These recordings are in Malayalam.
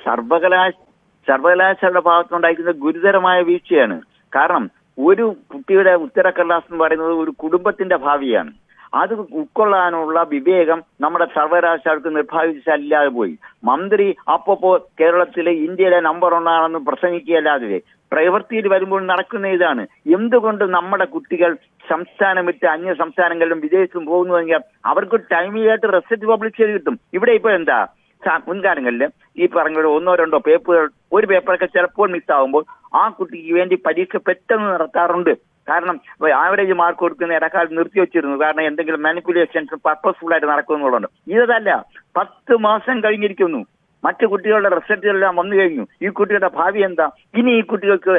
സർവകലാശാലയുടെ ഭാഗത്തുണ്ടായിരിക്കുന്ന ഗുരുതരമായ വീഴ്ചയാണ്. കാരണം ഒരു കുട്ടിയുടെ ഉത്തരക്കടലാസ് എന്ന് പറയുന്നത് ഒരു കുടുംബത്തിന്റെ ഭാവിയാണ്. അത് ഉൾക്കൊള്ളാനുള്ള വിവേകം നമ്മുടെ സർവകലാശാലക്ക് നിർഭാഗ്യവശാലില്ലാതെ പോയി. മന്ത്രി അപ്പോ കേരളത്തിലെ ഇന്ത്യയിലെ നമ്പർ 1 പ്രസംഗിക്കുകയല്ലാതെ പ്രവൃത്തിയിൽ വരുമ്പോൾ നടക്കുന്ന ഇതാണ്. എന്തുകൊണ്ട് നമ്മുടെ കുട്ടികൾ സംസ്ഥാനം വിട്ട് അന്യ സംസ്ഥാനങ്ങളിലും വിദേശത്തും പോകുന്നുവെങ്കിൽ അവർക്ക് ടൈമിലായിട്ട് റിസൾട്ട് പബ്ലിഷ് ചെയ്ത് കിട്ടും. ഇവിടെ ഇപ്പൊ എന്താ, മുൻകാലങ്ങളിൽ ഈ പറഞ്ഞ 1-2 പേപ്പറുകൾ, ഒരു പേപ്പറൊക്കെ ചിലപ്പോൾ മിസ്സാകുമ്പോൾ ആ കുട്ടിക്ക് വേണ്ടി പരീക്ഷ പെട്ടെന്ന് നടത്താറുണ്ട്. കാരണം ആവറേജ് മാർക്ക് കൊടുക്കുന്ന ഇടക്കാലത്ത് നിർത്തി വെച്ചിരുന്നു. കാരണം എന്തെങ്കിലും മാനിപ്പുലേഷൻസ് പർപ്പസ്ഫുൾ ആയിട്ട് നടക്കുന്നുള്ളതുകൊണ്ട്. ഇതല്ല, 10 മാസം കഴിഞ്ഞിരിക്കുന്നു. മറ്റു കുട്ടികളുടെ റിസൾട്ടുകളെല്ലാം വന്നു കഴിഞ്ഞു. ഈ കുട്ടികളുടെ ഭാവി എന്താ? ഇനി ഈ കുട്ടികൾക്ക്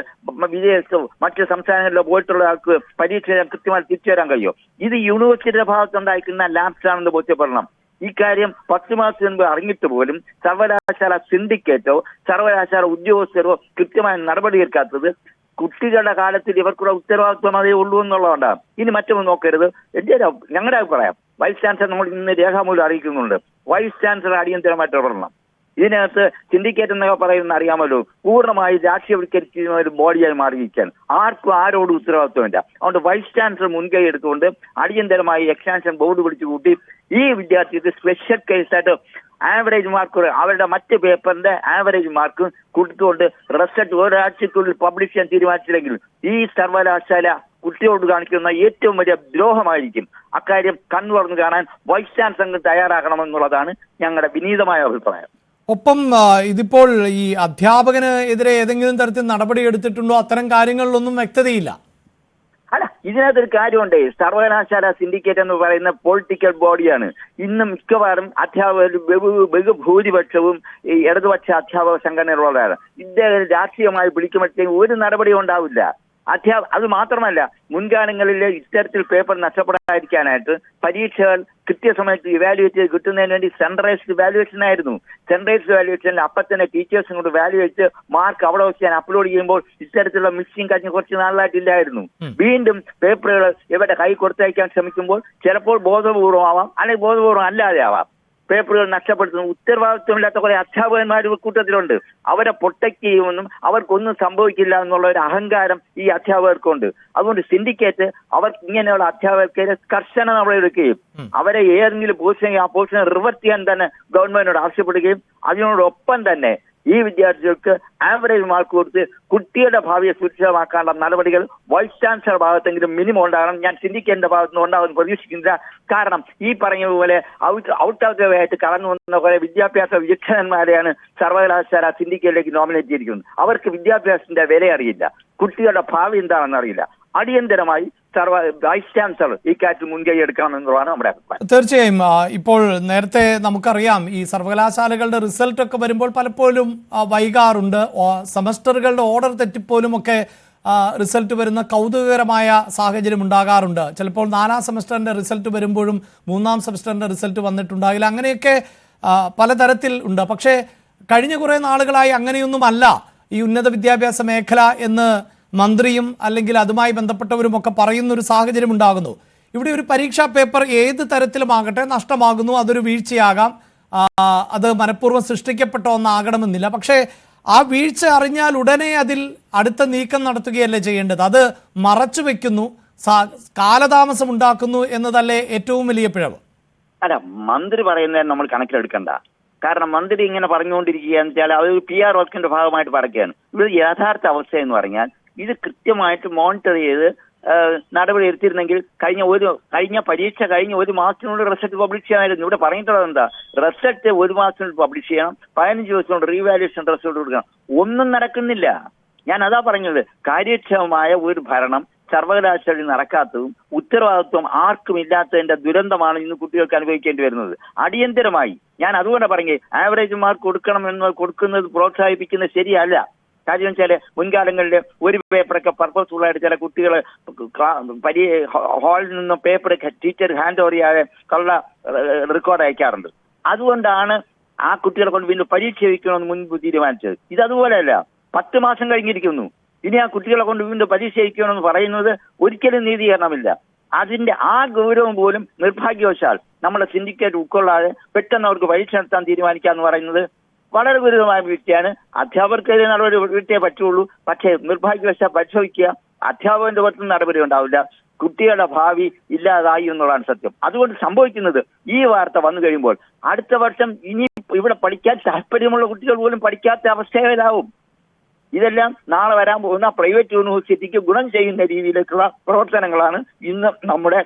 വിദേശത്തോ മറ്റു സംസ്ഥാനങ്ങളിലോ പോയിട്ടുള്ള ആൾക്ക് പരീക്ഷ കൃത്യമായി തിരിച്ചു വരാൻ കഴിയുമോ? ഇത് യൂണിവേഴ്സിറ്റിയുടെ ഭാഗത്തുണ്ടായിരിക്കുന്ന ലാപ്സ് ആണെന്ന് ബോധ്യപ്പെടണം. ഇക്കാര്യം 10 മാസം മുൻപ് അറിഞ്ഞിട്ട് പോലും സർവകലാശാല സിൻഡിക്കേറ്റോ സർവകലാശാല ഉദ്യോഗസ്ഥരോ കൃത്യമായ നടപടിയെടുക്കാത്തത് കുട്ടികളുടെ കാലത്തിൽ ഇവർക്കുള്ള ഉത്തരവാദിത്വം അതേ ഉള്ളൂ എന്നുള്ളതുകൊണ്ടാണ്. ഇനി മറ്റൊന്നും നോക്കരുത്. ഞങ്ങളുടെ അഭിപ്രായം, വൈസ് ചാൻസലർ നമ്മൾ ഇന്ന് രേഖാമൂലം അറിയിക്കുന്നുണ്ട്. വൈസ് ചാൻസലർ അടിയന്തരമായിട്ട് ഇടപെടണം. ഇതിനകത്ത് സിൻഡിക്കേറ്റ് എന്നൊക്കെ പറയുന്ന അറിയാമല്ലോ, പൂർണ്ണമായി രാഷ്ട്രീയവൽക്കരിക്കുന്ന ഒരു ബോഡിയായി മാറിയിരിക്കാൻ ആർക്കും ആരോടും ഉത്തരവാദിത്വമില്ല. അതുകൊണ്ട് വൈസ് ചാൻസലർ മുൻകൈ എടുത്തുകൊണ്ട് അടിയന്തരമായി എക്സാമിനേഷൻ ബോർഡ് വിളിച്ചു കൂട്ടി ഈ വിദ്യാർത്ഥിക്ക് സ്പെഷ്യൽ കേസായിട്ട് ആവറേജ് മാർക്ക്, അവരുടെ മറ്റ് പേപ്പറിന്റെ ആവറേജ് മാർക്ക് കൊടുത്തുകൊണ്ട് റിസൾട്ട് ഒരാഴ്ചക്കുള്ളിൽ പബ്ലിഷ് ചെയ്യാൻ തീരുമാനിച്ചില്ലെങ്കിൽ ഈ സർവകലാശാല കുട്ടിയോട് കാണിക്കുന്ന ഏറ്റവും വലിയ ദ്രോഹമായിരിക്കും. അക്കാര്യം കണ്ണു തുറന്നു കാണാൻ വൈസ് ചാൻസലർ തയ്യാറാക്കണമെന്നുള്ളതാണ് ഞങ്ങളുടെ വിനീതമായ അഭിപ്രായം. ഒപ്പം ഇതിപ്പോൾ ഈ അധ്യാപകന് എതിരെ ഏതെങ്കിലും തരത്തിൽ നടപടി എടുത്തിട്ടുണ്ടോ? അത്തരം കാര്യങ്ങളിലൊന്നും വ്യക്തതയില്ല. അല്ല, ഇതിനകത്തൊരു കാര്യമുണ്ട്. സർവകലാശാല സിൻഡിക്കേറ്റ് എന്ന് പറയുന്ന പൊളിറ്റിക്കൽ ബോഡിയാണ്. ഇന്നും മിക്കവാറും അധ്യാപകർ ബഹുഭൂരിപക്ഷവും ഈ ഇടതുപക്ഷ അധ്യാപക സംഘടനകളുള്ളതാണ്. ഇദ്ദേഹം രാഷ്ട്രീയമായി പിടിക്കുമ്പോഴത്തേക്കും ഒരു നടപടിയും ഉണ്ടാവില്ല. അത് മാത്രമല്ല, മുൻകാലങ്ങളിൽ ഇത്തരത്തിൽ പേപ്പർ നഷ്ടപ്പെടാതിരിക്കാനായിട്ട് പരീക്ഷകൾ കൃത്യസമയത്ത് ഇവാലുവേറ്റ് ചെയ്ത് കിട്ടുന്നതിന് വേണ്ടി സെൻട്രലൈസ്ഡ് ഇവാലുവേഷൻ ആയിരുന്നു. സെൻട്രലൈസ്ഡ് ഇവാലുവേഷനിൽ അപ്പം തന്നെ ടീച്ചേഴ്സും കൊണ്ട് വാല്യുവേറ്റ് മാർക്ക് അവിടെ വെച്ച് ഞാൻ അപ്ലോഡ് ചെയ്യുമ്പോൾ ഇത്തരത്തിലുള്ള മിസ്സിംഗ് കഴിഞ്ഞ കുറച്ച് നാളായിട്ടില്ലായിരുന്നു. വീണ്ടും പേപ്പറുകൾ ഇവരുടെ കൈ കൊടുത്തയക്കാൻ ശ്രമിക്കുമ്പോൾ ചിലപ്പോൾ ബോധപൂർവമാവാം, അല്ലെങ്കിൽ ബോധപൂർവം അല്ലാതെ ആവാം, പേപ്പറുകൾ നഷ്ടപ്പെടുത്തുന്നു. ഉത്തരവാദിത്വമില്ലാത്ത കുറെ അധ്യാപകന്മാർ കൂട്ടത്തിലുണ്ട്. അവരെ പ്രൊട്ടക്ട് ചെയ്യുമെന്നും അവർക്കൊന്നും സംഭവിക്കില്ല എന്നുള്ള ഒരു അഹങ്കാരം ഈ അധ്യാപകർക്കുണ്ട്. അതുകൊണ്ട് സിൻഡിക്കേറ്റ് അവർക്ക് ഇങ്ങനെയുള്ള അധ്യാപകർക്കെതിരെ കർശന നടപടിയെടുക്കുകയും അവരെ ഏതെങ്കിലും പോസ്റ്റിനെ ആ പോസ്റ്റിനെ റിവർട്ട് ചെയ്യാൻ തന്നെ ഗവൺമെന്റിനോട് ആവശ്യപ്പെടുകയും അതിനോടൊപ്പം തന്നെ ഈ വിദ്യാർത്ഥികൾക്ക് ആവറേജ് മാർക്ക് കൊടുത്ത് കുട്ടിയുടെ ഭാവിയെ സുരക്ഷിതമാക്കാനുള്ള നടപടികൾ വൈസ് ചാൻസലർ ഭാഗത്തെങ്കിലും മിനിമം ഉണ്ടാകണം. ഞാൻ സിൻഡിക്കേറ്റിന്റെ ഭാഗത്തുനിന്ന് ഉണ്ടാകുമെന്ന് പ്രതീക്ഷിക്കുന്നില്ല. കാരണം ഈ പറഞ്ഞതുപോലെ ഔട്ട് ഓഫ് ദ വേ ആയിട്ട് കടന്നു വന്ന കുറെ വിദ്യാഭ്യാസ വിചക്ഷണന്മാരെയാണ് സർവകലാശാല സിൻഡിക്കേറ്റിലേക്ക് നോമിനേറ്റ് ചെയ്തിരിക്കുന്നത്. അവർക്ക് വിദ്യാഭ്യാസത്തിന്റെ വില അറിയില്ല, കുട്ടികളുടെ ഭാവി എന്താണെന്ന് അറിയില്ല. അടിയന്തരമായി വൈസ് ചാൻസലർ ഇക്കാര്യത്തിൽ മുൻകൈ എടുക്കണമെന്നുള്ളതാണ് നമ്മുടെ അഭിപ്രായം. തീർച്ചയായും ഇപ്പോൾ നേരത്തെ നമുക്കറിയാം, ഈ സർവകലാശാലകളുടെ റിസൾട്ട് ഒക്കെ വരുമ്പോൾ പലപ്പോഴും വൈകാറുണ്ട്. സെമസ്റ്ററുകളുടെ ഓർഡർ തെറ്റിപ്പോലും ഒക്കെ റിസൾട്ട് വരുന്ന കൗതുകകരമായ സാഹചര്യം ഉണ്ടാകാറുണ്ട്. ചിലപ്പോൾ 4ാം സെമസ്റ്ററിന്റെ റിസൾട്ട് വരുമ്പോഴും 3ാം സെമസ്റ്ററിന്റെ റിസൾട്ട് വന്നിട്ടുണ്ടാകില്ല. അങ്ങനെയൊക്കെ പലതരത്തിൽ ഉണ്ട്. പക്ഷേ കഴിഞ്ഞ കുറേ നാളുകളായി അങ്ങനെയൊന്നുമല്ല ഈ ഉന്നത വിദ്യാഭ്യാസ മേഖല എന്ന് മന്ത്രിയും അല്ലെങ്കിൽ അതുമായി ബന്ധപ്പെട്ടവരും ഒക്കെ പറയുന്നൊരു സാഹചര്യം ഉണ്ടാകുന്നു. ഇവിടെ ഒരു പരീക്ഷാ പേപ്പർ ഏത് തരത്തിലുമാകട്ടെ നഷ്ടമാകുന്നു, അതൊരു വീഴ്ചയാകാം, അത് മനഃപൂർവ്വം സൃഷ്ടിക്കപ്പെട്ട ഒന്നാകണമെന്നില്ല. പക്ഷേ ആ വീഴ്ച അറിഞ്ഞാൽ ഉടനെ അതിൽ അടുത്ത നീക്കം നടത്തുകയല്ലേ ചെയ്യേണ്ടത്? അത് മറച്ചു വെക്കുന്നു, കാലതാമസം ഉണ്ടാക്കുന്നു എന്നതല്ലേ ഏറ്റവും വലിയ പിഴവ്? അല്ല, മന്ത്രി പറയുന്നത് നമ്മൾ കണക്കിലെടുക്കണ്ട. കാരണം മന്ത്രി ഇങ്ങനെ പറഞ്ഞുകൊണ്ടിരിക്കുകയെന്ന് വെച്ചാൽ അതൊരു PR വർക്കിന്റെ ഭാഗമായിട്ട് പറയുകയാണ്. ഇത് യഥാർത്ഥ അവസ്ഥ എന്ന് പറഞ്ഞാൽ ഇത് കൃത്യമായിട്ട് മോണിറ്റർ ചെയ്ത് നടപടി എടുത്തിരുന്നെങ്കിൽ കഴിഞ്ഞ പരീക്ഷ കഴിഞ്ഞ 1 മാസത്തിനുള്ളിൽ റിസൾട്ട് പബ്ലിഷ് ചെയ്യാനായിരുന്നു. ഇവിടെ പറഞ്ഞിട്ടുള്ളത് എന്താ, റിസൾട്ട് 1 മാസത്തിനുള്ളിൽ പബ്ലിഷ് ചെയ്യണം, 15 ദിവസം കൊണ്ട് റീവാലുവേഷൻ റിസൾട്ട് കൊടുക്കണം. ഒന്നും നടക്കുന്നില്ല. ഞാൻ അതാ പറഞ്ഞത്, കാര്യക്ഷമമായ ഒരു ഭരണം സർവകലാശാലയിൽ നടക്കാത്തതും ഉത്തരവാദിത്വം ആർക്കും ഇല്ലാത്തതിന്റെ ദുരന്തമാണ് ഇന്ന് കുട്ടികൾക്ക് അനുഭവിക്കേണ്ടി വരുന്നത്. അടിയന്തരമായി ഞാൻ അതുകൊണ്ട് പറഞ്ഞേ, ആവറേജ് മാർക്ക് കൊടുക്കണമെന്ന് കൊടുക്കുന്നത് പ്രോത്സാഹിപ്പിക്കുന്നത് ശരിയല്ല. കാര്യം വെച്ചാൽ മുൻകാലങ്ങളിൽ ഒരു പേപ്പറൊക്കെ പർപ്പസ്ഫുൾ ആയിട്ട് ചില കുട്ടികൾ ഹാളിൽ നിന്നും പേപ്പർ ടീച്ചർ ഹാൻഡ് ഓവർ ചെയ്യാതെ കള്ള റെക്കോർഡ് അയക്കാറുണ്ട്. അതുകൊണ്ടാണ് ആ കുട്ടികളെ കൊണ്ട് വീണ്ടും പരീക്ഷ വയ്ക്കണമെന്ന് മുൻപ് തീരുമാനിച്ചത്. ഇതതുപോലെയല്ല, 10 മാസം കഴിഞ്ഞിരിക്കുന്നു, ഇനി ആ കുട്ടികളെ കൊണ്ട് വീണ്ടും പരീക്ഷ വയ്ക്കണമെന്ന് പറയുന്നത് ഒരിക്കലും നീതീകരണമില്ല. അതിന്റെ ആ ഗൗരവം പോലും നിർഭാഗ്യവശാൽ നമ്മുടെ സിൻഡിക്കേറ്റ് ഉൾക്കൊള്ളാതെ പെട്ടെന്ന് അവർക്ക് പരീക്ഷ നടത്താൻ തീരുമാനിക്കുക എന്ന് പറയുന്നത് വളരെ ഗുരുതരമായ വീഴ്ചയാണ്. അധ്യാപകർക്കെതിരെ നടപടി വീഴ്ചയെ പറ്റുള്ളൂ. പക്ഷേ നിർഭാഗ്യവശാൽ പരിശോധിക്കുക, അധ്യാപകന്റെ പുറത്തുനിന്ന് നടപടി ഉണ്ടാവില്ല. കുട്ടികളുടെ ഭാവി ഇല്ലാതായി എന്നുള്ളതാണ് സത്യം. അതുകൊണ്ട് സംഭവിക്കുന്നത്, ഈ വാർത്ത വന്നു കഴിയുമ്പോൾ അടുത്ത വർഷം ഇനി ഇവിടെ പഠിക്കാൻ താല്പര്യമുള്ള കുട്ടികൾ പോലും പഠിക്കാത്ത അവസ്ഥയിലാവും. ഇതെല്ലാം നാളെ വരാൻ പോകുന്ന പ്രൈവറ്റ് യൂണിവേഴ്സിറ്റിക്ക് ഗുണം ചെയ്യുന്ന രീതിയിലേക്കുള്ള പ്രവർത്തനങ്ങളാണ് ഇന്ന് നമ്മുടെ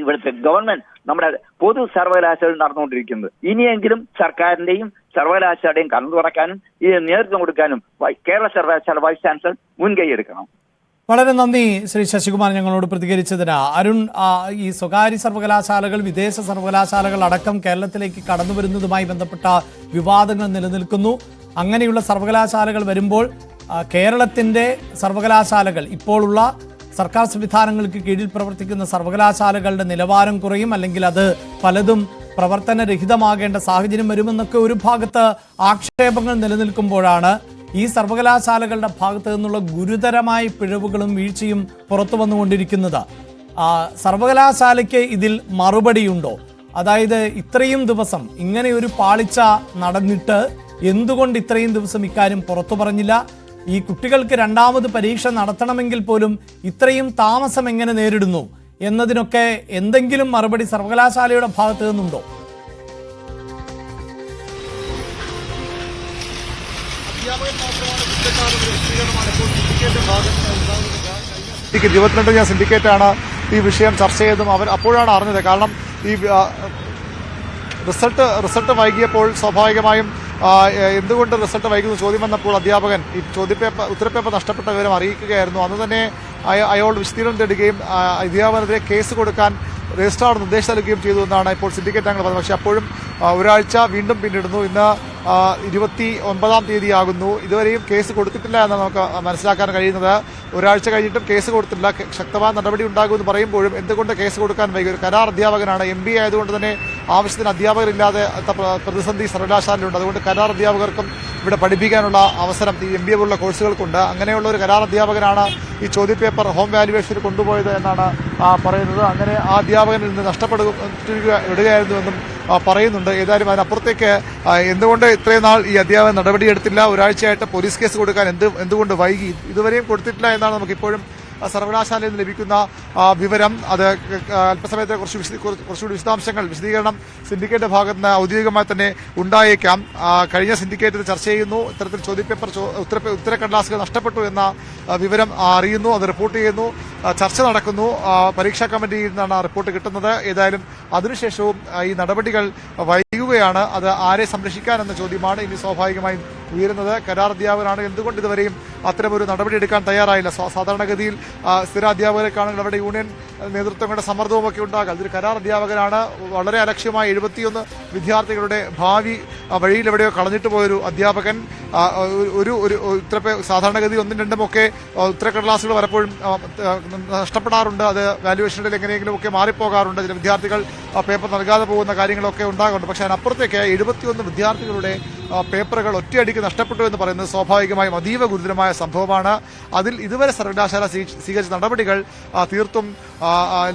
ഇവിടുത്തെ ഗവൺമെന്റ്, നമ്മുടെ പൊതു സർവകലാശാലയിൽ നടന്നുകൊണ്ടിരിക്കുന്നത്. ഇനിയെങ്കിലും സർക്കാരിന്റെയും സർവകലാശാലയുടെയും കണ്ണു തുറക്കാനും ഇതിന് നേതൃത്വം കൊടുക്കാനും കേരള സർവകലാശാല വൈസ് ചാൻസലർ മുൻകൈ എടുക്കണം. വളരെ നന്ദി ശ്രീ ശശികുമാർ ഞങ്ങളോട് പ്രതികരിച്ചതിന്. അരുൺ, ഈ സ്വകാര്യ സർവകലാശാലകൾ, വിദേശ സർവകലാശാലകൾ അടക്കം കേരളത്തിലേക്ക് കടന്നു വരുന്നതുമായി ബന്ധപ്പെട്ട വിവാദങ്ങൾ നിലനിൽക്കുന്നു. അങ്ങനെയുള്ള സർവകലാശാലകൾ വരുമ്പോൾ കേരളത്തിന്റെ സർവകലാശാലകൾ, ഇപ്പോഴുള്ള സർക്കാർ സംവിധാനങ്ങൾക്ക് കീഴിൽ പ്രവർത്തിക്കുന്ന സർവകലാശാലകളുടെ നിലവാരം കുറയും, അല്ലെങ്കിൽ അത് പലതും പ്രവർത്തനരഹിതമാകേണ്ട സാഹചര്യം വരുമെന്നൊക്കെ ഒരു ഭാഗത്ത് ആക്ഷേപങ്ങൾ നിലനിൽക്കുമ്പോഴാണ് ഈ സർവകലാശാലകളുടെ ഭാഗത്തു നിന്നുള്ള ഗുരുതരമായ പിഴവുകളും വീഴ്ചയും പുറത്തു വന്നുകൊണ്ടിരിക്കുന്നത്. സർവകലാശാലയ്ക്ക് ഇതിൽ മറുപടിയുണ്ടോ? അതായത് ഇത്രയും ദിവസം ഇങ്ങനെ ഒരു പാളിച്ച നടന്നിട്ട് എന്തുകൊണ്ട് ഇത്രയും ദിവസം ഇക്കാര്യം പുറത്തു പറഞ്ഞില്ല? ഈ കുട്ടികൾക്ക് രണ്ടാമത് പരീക്ഷ നടത്തണമെങ്കിൽ പോലും ഇത്രയും താമസം എങ്ങനെ നേരിടുന്നു എന്നതിനൊക്കെ എന്തെങ്കിലും മറുപടി സർവകലാശാലയുടെ ഭാഗത്തു നിന്നുണ്ടോ? ഇരുപത്തിരണ്ട് സിൻഡിക്കേറ്റാണ് ഈ വിഷയം ചർച്ച ചെയ്തതും അപ്പോഴാണ് അറിഞ്ഞത്. കാരണം ഈ റിസൾട്ട് വൈകിയപ്പോൾ സ്വാഭാവികമായും എന്തുകൊണ്ട് റിസൾട്ട് വൈകുന്നു ചോദ്യം വന്നപ്പോൾ അധ്യാപകൻ ഈ ഉത്തരപേപ്പർ നഷ്ടപ്പെട്ട വിവരം അറിയിക്കുകയായിരുന്നു. അന്ന് തന്നെ അയാൾ വിശദീകരണം തേടുകയും അധ്യാപകനെതിരെ കേസ് കൊടുക്കാൻ രജിസ്ട്രാർ നിർദ്ദേശം നൽകുകയും ചെയ്തു എന്നാണ് ഇപ്പോൾ സിൻഡിക്കേറ്റ് അംഗങ്ങൾ പറഞ്ഞത്. പക്ഷേ അപ്പോഴും ഒരാഴ്ച വീണ്ടും പിന്നിടുന്നു. ഇന്ന് 29-ാം തീയതിയാകുന്നു. ഇതുവരെയും കേസ് കൊടുത്തിട്ടില്ല എന്നാണ് നമുക്ക് മനസ്സിലാക്കാൻ കഴിയുന്നത്. ഒരാഴ്ച കഴിഞ്ഞിട്ടും കേസ് കൊടുത്തിട്ടില്ല. ശക്തമായ നടപടി ഉണ്ടാകുമെന്ന് പറയുമ്പോഴും എന്തുകൊണ്ട് കേസ് കൊടുക്കാൻ വൈകി? ഒരു കരാർ അധ്യാപകനാണ്, MBA ആയതുകൊണ്ട് തന്നെ ആവശ്യത്തിന് അധ്യാപകരില്ലാതെ പ്രതിസന്ധി സർവകലാശാലയിലുണ്ട്. അതുകൊണ്ട് കരാർ അധ്യാപകർക്കും ഇവിടെ പഠിപ്പിക്കാനുള്ള അവസരം ഈ MBA പോലുള്ള കോഴ്സുകൾക്കുണ്ട്. അങ്ങനെയുള്ള ഒരു കരാർ അധ്യാപകനാണ് ഈ ചോദ്യപേപ്പർ ഹോം വാല്യുവേഷന് കൊണ്ടുപോയത് എന്നാണ് പറയുന്നത്. അങ്ങനെ ആ അധ്യാപകനിൽ നിന്ന് ഇടുകയായിരുന്നുവെന്നും പറയുന്നുണ്ട്. ഏതായാലും അതിനപ്പുറത്തേക്ക് എന്തുകൊണ്ട് ഇത്രയും നാൾ ഈ അധ്യാപകൻ നടപടിയെടുത്തില്ല, ഒരാഴ്ചയായിട്ട് പോലീസ് കേസ് കൊടുക്കാൻ എന്തുകൊണ്ട് വൈകി, ഇതുവരെയും കൊടുത്തിട്ടില്ല എന്നാണ് നമുക്കിപ്പോഴും സർവകലാശാലയിൽ നിന്ന് ലഭിക്കുന്ന വിവരം. അത് അല്പസമയത്തെ കുറച്ചുകൂടി വിശദീകരണം സിൻഡിക്കേറ്റ് ഭാഗത്ത് നിന്ന് ഔദ്യോഗികമായി തന്നെ ഉണ്ടായേക്കാം. കഴിഞ്ഞ സിൻഡിക്കേറ്റ് ചർച്ച ചെയ്യുന്നു, ഇത്തരത്തിൽ ചോദ്യപേപ്പർ ഉത്തരക്കടലാസുകൾ നഷ്ടപ്പെട്ടു എന്ന വിവരം അറിയുന്നു, അത് റിപ്പോർട്ട് ചെയ്യുന്നു, ചർച്ച നടക്കുന്നു. പരീക്ഷാ കമ്മിറ്റിയിൽ നിന്നാണ് റിപ്പോർട്ട് കിട്ടുന്നത്. ഏതായാലും അതിനുശേഷവും ഈ നടപടികൾ വൈകുകയാണ്. അത് ആരെ സംരക്ഷിക്കാനെന്ന ചോദ്യമാണ് ഇനി സ്വാഭാവികമായും ഉയരുന്നത്. കരാർ അധ്യാപകനാണ്, എന്തുകൊണ്ട് ഇതുവരെയും അത്തരമൊരു നടപടി എടുക്കാൻ തയ്യാറായില്ല? സാധാരണഗതിയിൽ സ്ഥിര അധ്യാപകരെക്കാണെങ്കിൽ അവരുടെ യൂണിയൻ നേതൃത്വങ്ങളുടെ സമ്മർദ്ദവും ഒക്കെ ഉണ്ടാകാം. ഇതൊരു കരാർ അധ്യാപകനാണ്. വളരെ അലക്ഷ്യമായി 71 വിദ്യാർത്ഥികളുടെ ഭാവി വഴിയിൽ എവിടെയോ കളഞ്ഞിട്ട് പോയൊരു അധ്യാപകൻ. സാധാരണഗതി 1-2 ഒക്കെ ഉത്തരക്കടലാസുകൾ പലപ്പോഴും നഷ്ടപ്പെടാറുണ്ട്. അത് വാല്യുവേഷനിൽ എങ്ങനെയെങ്കിലും ഒക്കെ മാറിപ്പോകാറുണ്ട്. ചില വിദ്യാർത്ഥികൾ പേപ്പർ നൽകാതെ പോകുന്ന കാര്യങ്ങളൊക്കെ ഉണ്ടാകാറുണ്ട്. പക്ഷേ അതിനപ്പുറത്തേക്ക് 71 വിദ്യാർത്ഥികളുടെ പേപ്പറുകൾ ഒറ്റയടിക്ക് നഷ്ടപ്പെട്ടു എന്ന് പറയുന്നത് സ്വാഭാവികമായും അതീവ ഗുരുതരമായ സംഭവമാണ്. അതിൽ ഇതുവരെ സർവകലാശാല സ്വീകരിച്ച നടപടികൾ തീർത്തും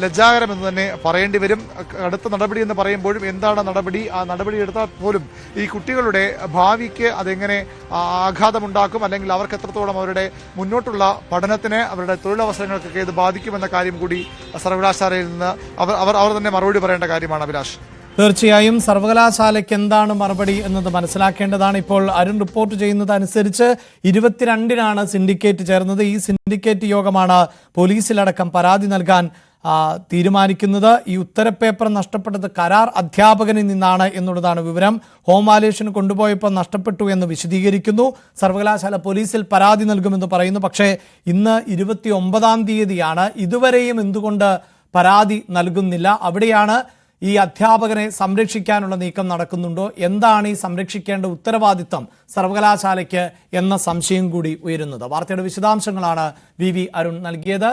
ലജ്ജാകരമെന്ന് തന്നെ പറയേണ്ടി വരും. അടുത്ത നടപടി എന്ന് പറയുമ്പോഴും എന്താണ് നടപടി? ആ നടപടി എടുത്താൽ പോലും ഈ കുട്ടികളുടെ ഭാവിക്ക് അതെങ്ങനെ ആഘാതമുണ്ടാക്കും, അല്ലെങ്കിൽ അവർക്ക് എത്രത്തോളം അവരുടെ മുന്നോട്ടുള്ള പഠനത്തിന്, അവരുടെ തൊഴിലവസരങ്ങൾക്കൊക്കെ ഇത് ബാധിക്കുമെന്ന കാര്യം കൂടി സർവകലാശാലയിൽ നിന്ന് അവർ തന്നെ മറുപടി പറയേണ്ട കാര്യമാണ്. അഭിലാഷ്, തീർച്ചയായും സർവകലാശാലയ്ക്ക് എന്താണ് മറുപടി എന്നത് മനസ്സിലാക്കേണ്ടതാണ്. ഇപ്പോൾ അരുൺ റിപ്പോർട്ട് ചെയ്യുന്നത് അനുസരിച്ച് 22-നാണ് സിൻഡിക്കേറ്റ് ചേർന്നത്. ഈ സിൻഡിക്കേറ്റ് യോഗമാണ് പോലീസിലടക്കം പരാതി നൽകാൻ തീരുമാനിക്കുന്നത്. ഈ ഉത്തരപേപ്പർ നഷ്ടപ്പെട്ടത് കരാർ അധ്യാപകനിൽ നിന്നാണ് എന്നുള്ളതാണ് വിവരം. ഹോം വാല്യുവേഷൻ കൊണ്ടുപോയപ്പോൾ നഷ്ടപ്പെട്ടു എന്ന് വിശദീകരിക്കുന്നു. സർവകലാശാല പോലീസിൽ പരാതി നൽകുമെന്ന് പറയുന്നു. പക്ഷേ ഇന്ന് 29-ാം തീയതിയാണ്. ഇതുവരെയും എന്തുകൊണ്ട് പരാതി നൽകുന്നില്ല? അവിടെയാണ് ഈ അധ്യാപകനെ സംരക്ഷിക്കാനുള്ള നീക്കം നടക്കുന്നുണ്ടോ? എന്താണ് ഈ സംരക്ഷിക്കേണ്ട ഉത്തരവാദിത്തം സർവകലാശാലയ്ക്ക് എന്ന സംശയം കൂടി ഉയരുന്നത്. വാർത്തയുടെ വിശദാംശങ്ങളാണ് വി അരുൺ നൽകിയത്.